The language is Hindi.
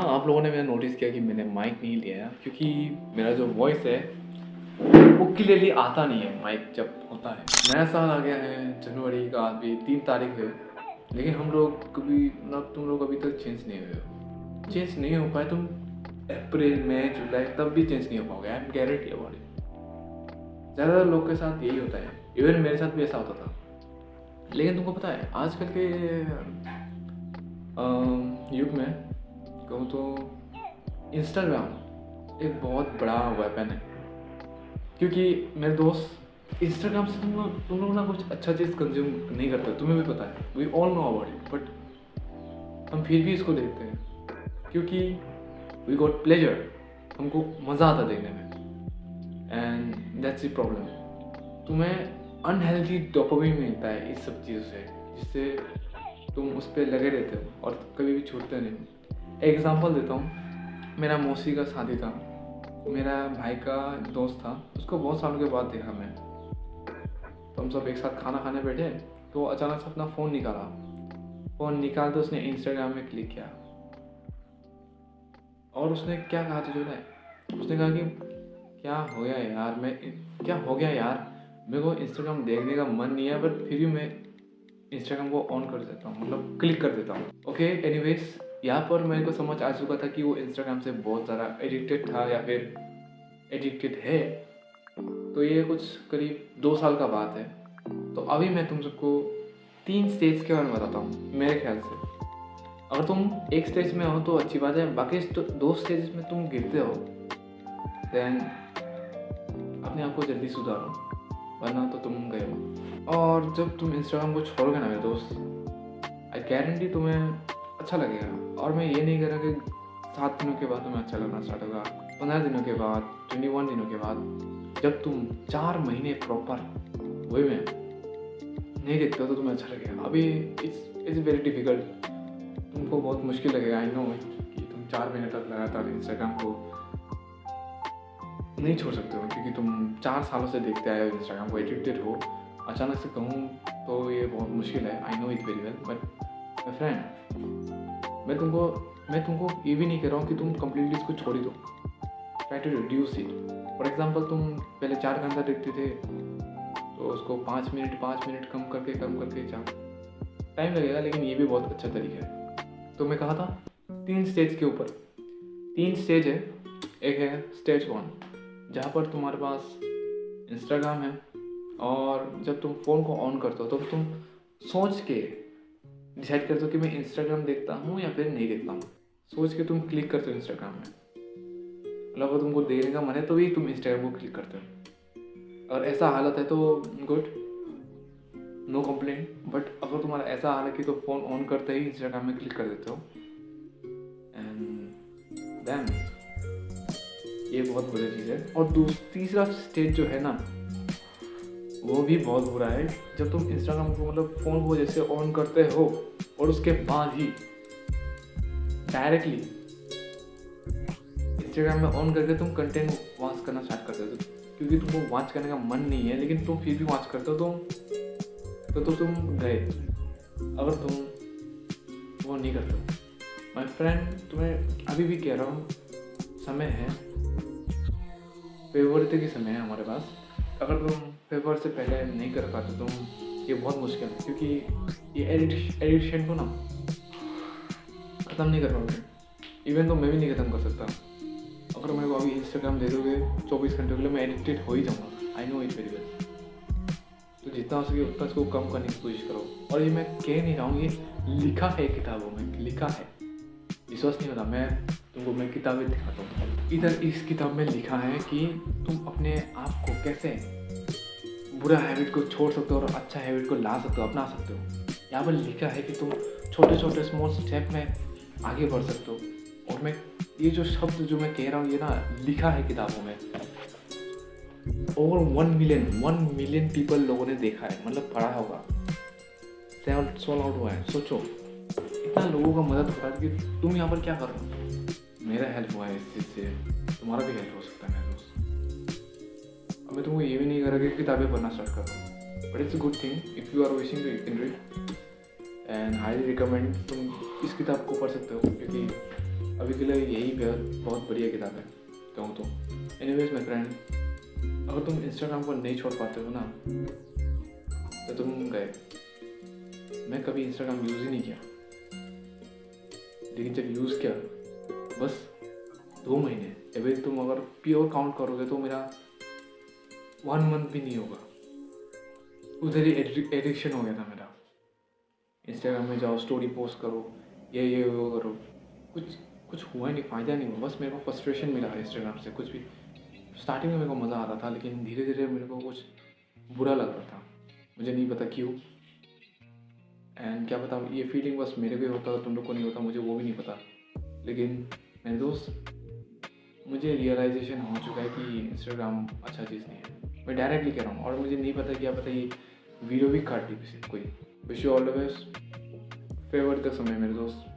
हाँ, आप लोगों ने मैंने नोटिस किया कि मैंने माइक नहीं लिया है क्योंकि मेरा जो वॉइस है वो क्लियरली आता नहीं है माइक जब होता है। नया साल आ गया है, जनवरी का आज भी 3 तारीख है, लेकिन हम लोग कभी मतलब तुम लोग अभी तक चेंज नहीं हुए हो। चेंज नहीं हो पाए तुम अप्रैल मई जुलाई तब भी चेंज नहीं हो पाओगे। I am guarantee about it. ज़्यादातर लोग के साथ यही होता है, इवन मेरे साथ भी ऐसा होता था। लेकिन तुमको पता है आजकल के युग में कहूँ तो इंस्टाग्राम एक बहुत बड़ा वेपन है, क्योंकि मेरे दोस्त इंस्टाग्राम से तुम लोग ना कुछ अच्छा चीज़ कंज्यूम नहीं करते, तुम्हें भी पता है, we all know about it, but हम फिर भी इसको देखते हैं क्योंकि वी गॉट प्लेजर, हमको मज़ा आता देखने में। And that's the problem. तुम्हें अनहेल्दी डोपामिन मिलता है इस सब चीज़ों से, जिससे तुम उस पर लगे रहते हो और कभी भी छूटते नहीं हो। एग्जांपल देता हूँ, मेरा मौसी का शादी था, मेरा भाई का दोस्त था, उसको बहुत सालों के बाद देखा मैं। तो हम सब एक साथ खाना खाने बैठे, तो अचानक से अपना फ़ोन निकाला। फ़ोन निकाल तो उसने इंस्टाग्राम में क्लिक किया और उसने क्या कहा था, जो है उसने कहा कि क्या हो गया यार, मेरे को इंस्टाग्राम देखने का मन नहीं है, बट फिर भी मैं इंस्टाग्राम को ऑन कर देता हूँ, मतलब क्लिक कर देता हूँ। ओके, एनीवेज, यहाँ पर मेरे को समझ आ चुका था कि वो इंस्टाग्राम से बहुत ज़्यादा एडिक्टेड था या फिर एडिक्टेड है। तो ये कुछ करीब 2 साल का बात है। तो अभी मैं तुम सबको 3 स्टेज के बारे में बताता हूँ मेरे ख्याल से। अगर तुम एक स्टेज में हो तो अच्छी बात है, बाकी 2 स्टेज में तुम गिरते हो देन अपने आप को जल्दी सुधारो, वरना तो तुम गए हो। और जब तुम इंस्टाग्राम को छोड़ोगे ना मेरे दोस्त, आई गारंटी तुम्हें अच्छा लगेगा। और मैं ये नहीं कह रहा कि 7 दिनों के बाद तुम्हें अच्छा लगना स्टार्ट होगा, 15 दिनों के बाद, 21 दिनों के बाद। जब तुम 4 महीने प्रॉपर वे में नहीं देखते हो तो तुम्हें अच्छा लगेगा। अभी इट्स वेरी डिफिकल्ट, तुमको बहुत मुश्किल लगेगा, आई नो, कि तुम 4 महीने तक लगातार इंस्टाग्राम को नहीं छोड़ सकते हो, क्योंकि तुम 4 सालों से देखते आए हो इंस्टाग्राम को, एडिक्टेड हो। अचानक से कहूँ तो ये बहुत मुश्किल है, I know it very well, but my friend, मैं तुमको ये भी नहीं कह रहा हूँ कि तुम कम्प्लीटली इसको छोड़ ही दो। Try to reduce it. For example, तुम पहले 4 घंटा देखते थे तो उसको 5 मिनट कम करके जाओ। टाइम लगेगा, लेकिन ये भी बहुत अच्छा तरीका है। तो मैं कहा था 3 स्टेज के ऊपर, 3 स्टेज है। एक है स्टेज 1, जहाँ पर तुम्हारे पास इंस्टाग्राम है, और जब तुम फ़ोन को ऑन करते हो तो तुम सोच के डिसाइड करते हो कि मैं इंस्टाग्राम देखता हूँ या फिर नहीं देखता हूँ। सोच के तुम क्लिक करते हो इंस्टाग्राम में, मतलब अगर तुमको देखने का मन है तो ही तुम इंस्टाग्राम को क्लिक करते हो। और ऐसा हालत है तो गुड, नो कंप्लेंट। बट अगर तुम्हारा ऐसा हाल है कि तो फ़ोन ऑन करते ही इंस्टाग्राम में क्लिक कर देते हो, एंड देन ये बहुत बुरी चीज़ है। और तीसरा स्टेज जो है ना, वो भी बहुत बुरा है। जब तुम इंस्टाग्राम को मतलब फ़ोन को जैसे ऑन करते हो और उसके बाद ही डायरेक्टली इंस्टाग्राम में ऑन करके तुम कंटेंट वॉच करना स्टार्ट करते हो, क्योंकि तुमको वॉच करने का मन नहीं है, लेकिन तुम फिर भी वॉच करते हो, तो तुम गए। अगर तुम वो नहीं करते हो, माय फ्रेंड, तुम्हें अभी भी कह रहा हूँ, समय है, फेब्रुअरी तक ही समय है हमारे पास। अगर तुम फेब्रुअरी से पहले नहीं कर पाते तो ये बहुत मुश्किल है, क्योंकि ये एडिक्शन को ना ख़त्म नहीं कर पाओगे। इवन तो मैं भी नहीं ख़त्म कर सकता। अगर मेरे को अभी इंस्टाग्राम दे दोगे 24 घंटे के लिए, मैं एडिक्टेड हो ही जाऊँगा, I know it very well. तो जितना हो सके उतना इसको कम करने की कोशिश करो। और ये मैं कह नहीं रहा हूँ, ये लिखा है किताबों में, लिखा है, विश्वास नहीं होता, मैं किताबें दिखाता हूँ। इधर इस किताब में लिखा है कि तुम अपने आप को कैसे बुरा हैबिट को छोड़ सकते हो और अच्छा हैबिट को ला सकते हो, अपना सकते हो। यहाँ पर लिखा है कि तुम छोटे छोटे स्मॉल स्टेप में आगे बढ़ सकते हो। और मैं ये जो शब्द जो मैं कह रहा हूँ, ये ना लिखा है किताबों में। ओवर 1 मिलियन पीपल लोगों ने देखा है, मतलब पढ़ा होगा, सॉल्व आउट हुआ है। सोचो, इतना लोगों का मदद हो रहा है कि तुम यहाँ पर क्या कर रहे हो। मेरा हेल्प हुआ है इस चीज़ से, तुम्हारा भी हेल्प हो सकता है मेरे दोस्त। अब मैं तुमको ये भी नहीं कर रहा कि किताबें पढ़ना स्टार्ट करो, but it's a good thing. If you are wishing to you can read, and highly recommend तुम इस किताब को पढ़ सकते हो, क्योंकि अभी के लिए यही बहुत बढ़िया किताब है कहूँ तो। एनीवेज माय फ्रेंड, अगर तुम इंस्टाग्राम को नहीं छोड़ पाते हो ना तो तुम गए। मैं कभी इंस्टाग्राम यूज़ ही नहीं किया, लेकिन जब यूज़ किया बस 2 महीने, अभी तुम अगर प्योर काउंट करोगे तो मेरा 1 मंथ भी नहीं होगा, उधर ही एडिक्शन हो गया था मेरा। इंस्टाग्राम में जाओ, स्टोरी पोस्ट करो, ये वो करो, कुछ हुआ ही नहीं, फ़ायदा नहीं हुआ, बस मेरे को फ्रस्ट्रेशन मिला है इंस्टाग्राम से। कुछ भी स्टार्टिंग में मेरे को मज़ा आ रहा था, लेकिन धीरे धीरे मेरे को कुछ बुरा लग रहा था, मुझे नहीं पता क्यों। एंड क्या पता ये फीलिंग बस मेरे को ही होता, तुम लोग को नहीं होता, मुझे वो भी नहीं पता। लेकिन मेरे दोस्त, मुझे रियलाइजेशन हो चुका है कि इंस्टाग्राम अच्छा चीज़ नहीं है। मैं डायरेक्टली कह रहा हूँ, और मुझे नहीं पता क्या पता ये वीडियो भी काट दी किसी कोई। Wish you all the best, favour तक समय मेरे दोस्त।